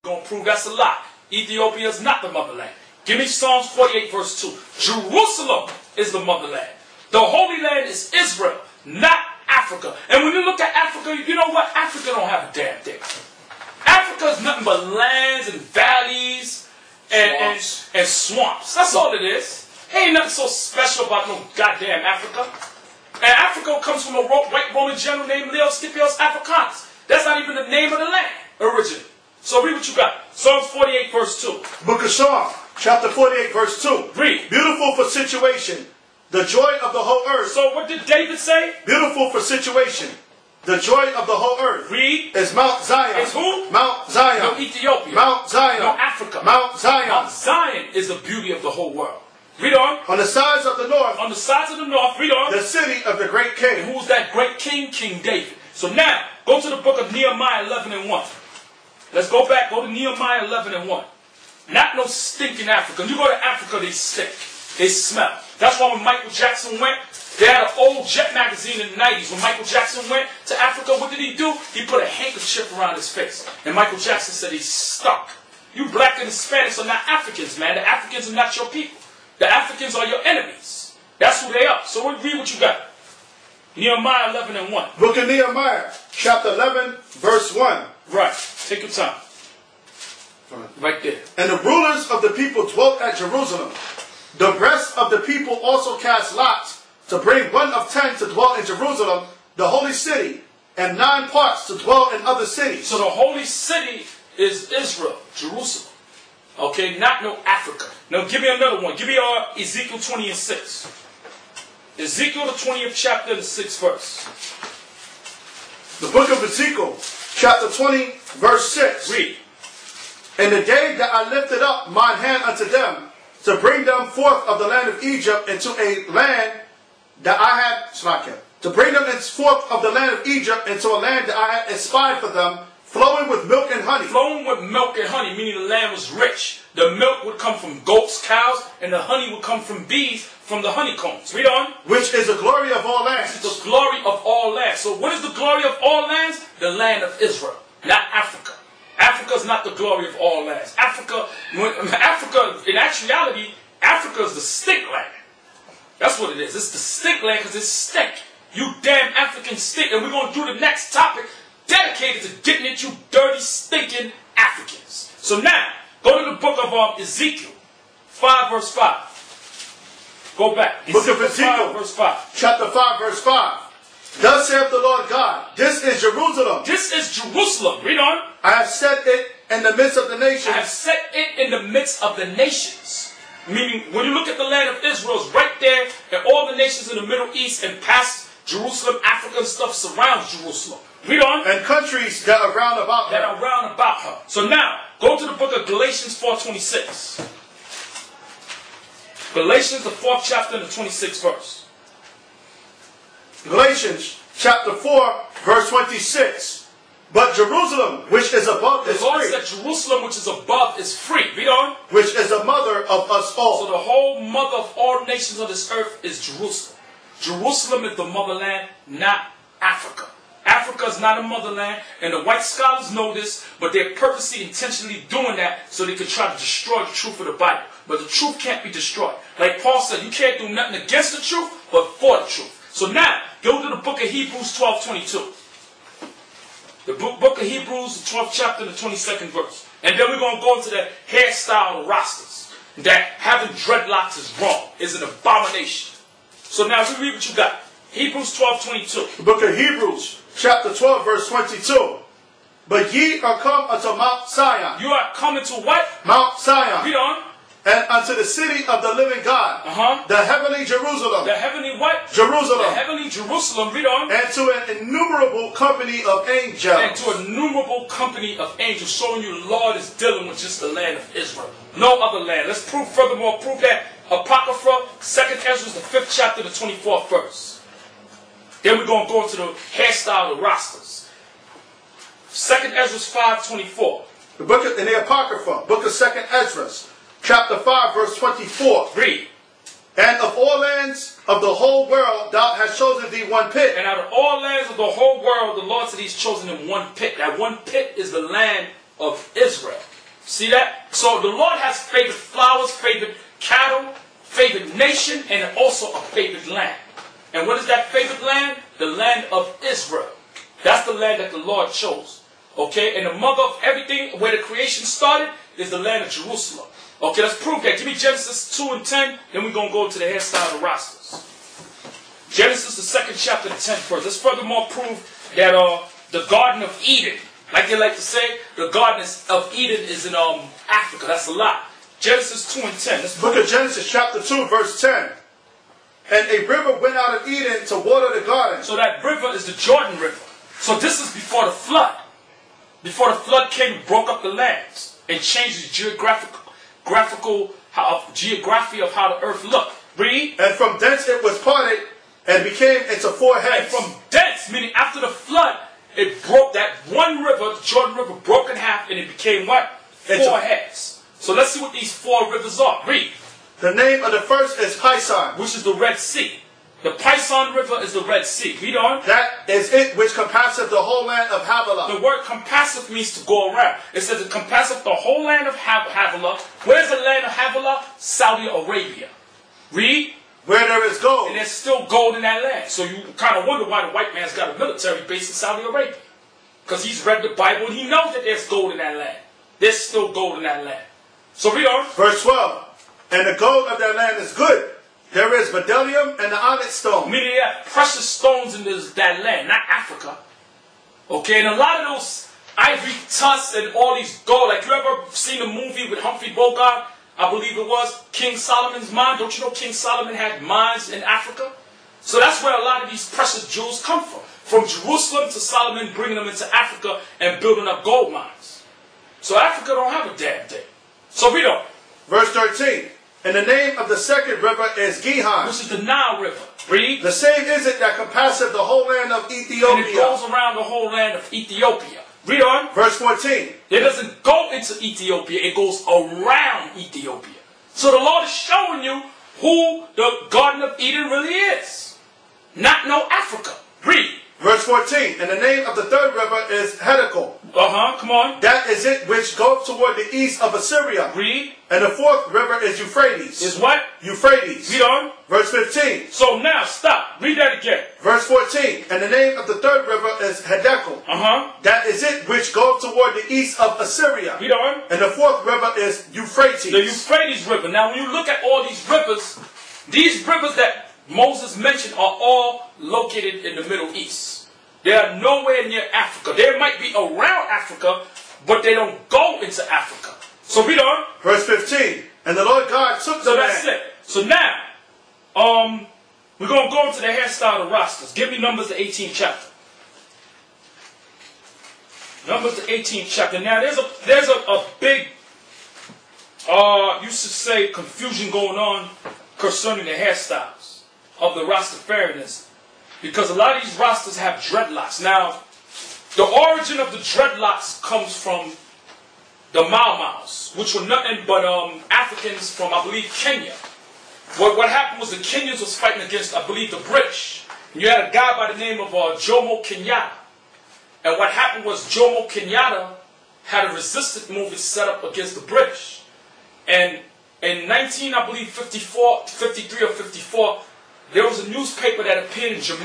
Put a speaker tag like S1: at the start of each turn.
S1: Gonna prove that's a lie. Ethiopia is not the motherland. Give me Psalms 48 verse 2. Jerusalem is the motherland. The Holy Land is Israel, not Africa. And when you look at Africa, you know what? Africa don't have a damn thing. Africa is nothing but lands and valleys and swamps. That's all it is. Ain't nothing so special about no goddamn Africa. And Africa comes from a white Roman general named Leo Scipio's Africanus. That's not even the name of the land originally. So read what you got. Psalms 48 verse 2.
S2: Book of Psalms, chapter 48 verse 2.
S1: Read.
S2: Beautiful for situation, the joy of the whole earth.
S1: So what did David say?
S2: Beautiful for situation, the joy of the whole earth.
S1: Read.
S2: Is Mount Zion.
S1: Is who?
S2: Mount Zion.
S1: No, Ethiopia.
S2: Mount Zion.
S1: No, Africa.
S2: Mount Zion.
S1: Mount Zion is the beauty of the whole world. Read on.
S2: On the sides of the north.
S1: On the sides of the north. Read on.
S2: The city of the great king.
S1: And who's that great king? King David. So now, go to the book of Nehemiah 11 and 1. Let's go back. Go to Nehemiah 11 and 1. Not no stinking Africa. When you go to Africa, they stink. They smell. That's why when Michael Jackson went, they had an old Jet magazine in the 90s. When Michael Jackson went to Africa, what did he do? He put a handkerchief around his face. And Michael Jackson said he stunk. You black and Hispanics are not Africans, man. The Africans are not your people. The Africans are your enemies. That's who they are. So read what you got. Nehemiah 11 and 1.
S2: Book of Nehemiah, chapter 11, verse 1.
S1: Right. Take your time. Right there.
S2: And the rulers of the people dwelt at Jerusalem. The rest of the people also cast lots to bring 1 of 10 to dwell in Jerusalem, the holy city, and 9 parts to dwell in other cities.
S1: So the holy city is Israel, Jerusalem. Okay, not no Africa. Now give me another one. Give me Ezekiel 20 and 6. Ezekiel the 20th chapter and the 6th verse.
S2: The book of Ezekiel, chapter 20, verse 6.
S1: Read.
S2: In the day that I lifted up mine hand unto them, to bring them forth of the land of Egypt into a land that I had, to bring them forth of the land of Egypt into a land that I had espied for them, flowing with milk and honey.
S1: Flowing with milk and honey, meaning the land was rich. The milk would come from goats, cows, and the honey would come from bees, from the honeycombs. Read on.
S2: Which is the glory of all lands.
S1: The glory of all lands. So what is the glory of all lands? The land of Israel, not Africa. Africa is not the glory of all lands. Africa, in actuality, Africa is the stink land. That's what it is. It's the stink land because it's stink. You damn African stink. And we're going to do the next topic dedicated to getting at you dirty, stinking Africans. So now, go to the book of Ezekiel, 5 verse 5. Go back.
S2: Book of Ezekiel,
S1: 5 verse 5.
S2: Chapter 5 verse 5. Thus saith the Lord God, this is Jerusalem.
S1: This is Jerusalem. Read on.
S2: I have set it in the midst of the nations.
S1: I have set it in the midst of the nations. Meaning, when you look at the land of Israel, it's right there, and all the nations in the Middle East and past Jerusalem, Africa and stuff surrounds Jerusalem. Read on.
S2: And countries that are round about her.
S1: That are round about her. So now, go to the book of Galatians 4:26. Galatians, the 4th chapter and the 26th verse.
S2: Galatians chapter 4, verse 26. But Jerusalem, which is above, is
S1: free. The Lord
S2: free.
S1: said Jerusalem, which is above, is free. Read on.
S2: Which is the mother of us all.
S1: So the whole mother of all nations of this earth is Jerusalem. Jerusalem is the motherland, not Africa. Africa is not a motherland, and the white scholars know this, but they're purposely, intentionally doing that so they could try to destroy the truth of the Bible. But the truth can't be destroyed. Like Paul said, you can't do nothing against the truth, but for the truth. So now, go to the book of Hebrews 12:22. The book of Hebrews, the 12th chapter, and the 22nd verse. And then we're going to go into the hairstyle of Rastas. That having dreadlocks is wrong, is an abomination. So now, we read what you got. Hebrews 12:22.
S2: The book of Hebrews, chapter 12, verse 22. But ye are come unto Mount Zion.
S1: You are coming to what?
S2: Mount Zion.
S1: Read on.
S2: And unto the city of the living God. The heavenly Jerusalem.
S1: The heavenly what?
S2: Jerusalem.
S1: The heavenly Jerusalem. Read on.
S2: And to an innumerable company of angels.
S1: And to an innumerable company of angels, showing you the Lord is dealing with just the land of Israel. No other land. Let's prove furthermore, prove that Apocrypha, 2nd Ezra, the 5th chapter, the 24th verse. Then we're going to go into the hairstyle of the Rastas. 2nd Ezra 5:24.
S2: The book of, in the Apocrypha, book of 2nd Ezra, chapter 5, verse 24.
S1: Read.
S2: And of all lands of the whole world thou hast chosen thee one pit.
S1: And out of all lands of the whole world, the Lord said he's chosen him one pit. That one pit is the land of Israel. See that? So the Lord has favored flowers, favored cattle, favored nation, and also a favored land. And what is that favored land? The land of Israel. That's the land that the Lord chose. Okay? And the mother of everything, where the creation started, is the land of Jerusalem. Okay, let's prove that. Give me Genesis 2 and 10, then we're going to go to the hairstyle of the Rastas. Genesis, the 2nd chapter, the 10th verse. Let's furthermore prove that the Garden of Eden, like they like to say, the Garden of Eden is in Africa. That's a lie. Genesis 2 and 10. Let's
S2: Book of Genesis chapter 2 verse 10. And a river went out of Eden to water the garden.
S1: So that river is the Jordan River. So this is before the flood. Before the flood came and broke up the lands and changed the geography of how the earth looked. Read.
S2: And from thence it was parted and became into 4 heads.
S1: And from thence, meaning after the flood, it broke, that one river, the Jordan River, broke in half, and it became what? 4 heads. So let's see what these 4 rivers are. Read.
S2: The name of the first is Pison,
S1: which is the Red Sea. The Pison River is the Red Sea. Read on.
S2: That is it which compasseth the whole land of Havilah.
S1: The word compasseth means to go around. It says it compasseth the whole land of Havilah. Where's the land of Havilah? Saudi Arabia. Read.
S2: Where there is gold.
S1: And there's still gold in that land. So you kind of wonder why the white man's got a military base in Saudi Arabia. Because he's read the Bible and he knows that there's gold in that land. There's still gold in that land. So read on.
S2: Verse 12. And the gold of that land is good. There is bdellium and the onyx stone.
S1: Meaning they have precious stones in that land, not Africa. Okay, and a lot of those ivory tusks and all these gold, like you ever seen a movie with Humphrey Bogart? I believe it was King Solomon's mine. Don't you know King Solomon had mines in Africa? So that's where a lot of these precious jewels come from. From Jerusalem to Solomon bringing them into Africa and building up gold mines. So Africa don't have a damn thing. So read on.
S2: Verse 13. And the name of the second river is Gihon,
S1: which is the Nile River. Read.
S2: The same is it that compasseth the whole land of Ethiopia.
S1: And it goes around the whole land of Ethiopia. Read on.
S2: Verse 14.
S1: It doesn't go into Ethiopia. It goes around Ethiopia. So the Lord is showing you who the Garden of Eden really is. Not no Africa. Read.
S2: Verse 14. And the name of the third river is Hiddekel.
S1: Come on.
S2: That is it which goes toward the east of Assyria.
S1: Read.
S2: And the fourth river is Euphrates.
S1: Is what?
S2: Euphrates.
S1: Read on.
S2: Verse 15.
S1: So now, stop. Read that again.
S2: Verse 14. And the name of the third river is Hiddekel. That is it which goes toward the east of Assyria.
S1: Read on.
S2: And the fourth river is Euphrates.
S1: The Euphrates River. Now when you look at all these rivers that Moses mentioned are all located in the Middle East. They are nowhere near Africa. They might be around Africa, but they don't go into Africa. So read on.
S2: Verse 15. And the Lord God took the land.
S1: So that's it. So now, we're going to go into the hairstyle of the Rastas. Give me Numbers the 18th chapter. Numbers the 18th chapter. Now there's a big, you should say, confusion going on concerning the hairstyles of the Rastafarianism. Because a lot of these Rastas have dreadlocks. Now, the origin of the dreadlocks comes from the Mau Maus, which were nothing but Africans from, I believe, Kenya. What happened was the Kenyans was fighting against, I believe, the British. And you had a guy by the name of Jomo Kenyatta. And what happened was Jomo Kenyatta had a resistance movement set up against the British. And in 19, I believe, 53 or 54, there was a newspaper that appeared in Jamaica.